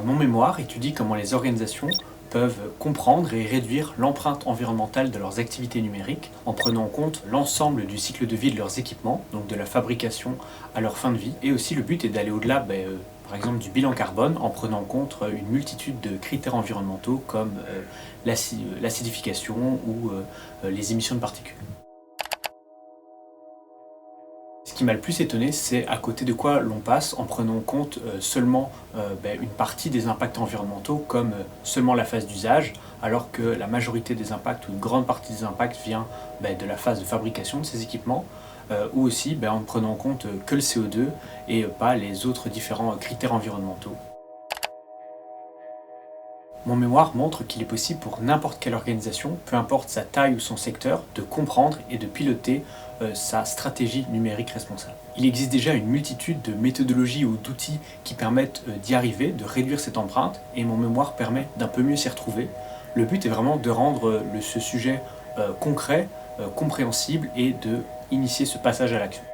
Mon mémoire étudie comment les organisations peuvent comprendre et réduire l'empreinte environnementale de leurs activités numériques en prenant en compte l'ensemble du cycle de vie de leurs équipements, donc de la fabrication à leur fin de vie. Et aussi le but est d'aller au-delà, par exemple, du bilan carbone en prenant en compte une multitude de critères environnementaux comme l'acidification ou les émissions de particules. Ce qui m'a le plus étonné, c'est à côté de quoi l'on passe en prenant en compte seulement une partie des impacts environnementaux, comme seulement la phase d'usage, alors que la majorité des impacts ou une grande partie des impacts vient de la phase de fabrication de ces équipements, ou aussi en ne prenant en compte que le CO2 et pas les autres différents critères environnementaux. Mon mémoire montre qu'il est possible pour n'importe quelle organisation, peu importe sa taille ou son secteur, de comprendre et de piloter sa stratégie numérique responsable. Il existe déjà une multitude de méthodologies ou d'outils qui permettent d'y arriver, de réduire cette empreinte, et mon mémoire permet d'un peu mieux s'y retrouver. Le but est vraiment de rendre ce sujet concret, compréhensible et de initier ce passage à l'action.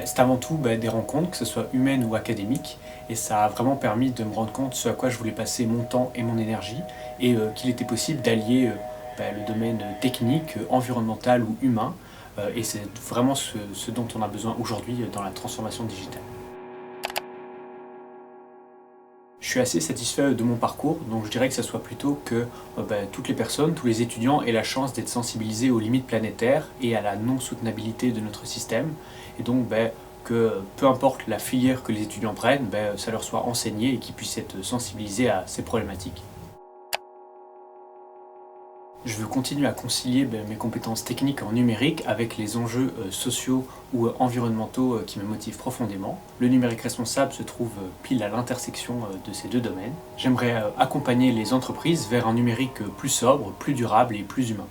C'est avant tout des rencontres, que ce soit humaines ou académiques, et ça a vraiment permis de me rendre compte ce à quoi je voulais passer mon temps et mon énergie, et qu'il était possible d'allier le domaine technique, environnemental ou humain, et c'est vraiment ce dont on a besoin aujourd'hui dans la transformation digitale. Je suis assez satisfait de mon parcours, donc je dirais que ça soit plutôt que toutes les personnes, tous les étudiants aient la chance d'être sensibilisés aux limites planétaires et à la non-soutenabilité de notre système, et donc que peu importe la filière que les étudiants prennent, ça leur soit enseigné et qu'ils puissent être sensibilisés à ces problématiques. Je veux continuer à concilier mes compétences techniques en numérique avec les enjeux sociaux ou environnementaux qui me motivent profondément. Le numérique responsable se trouve pile à l'intersection de ces deux domaines. J'aimerais accompagner les entreprises vers un numérique plus sobre, plus durable et plus humain.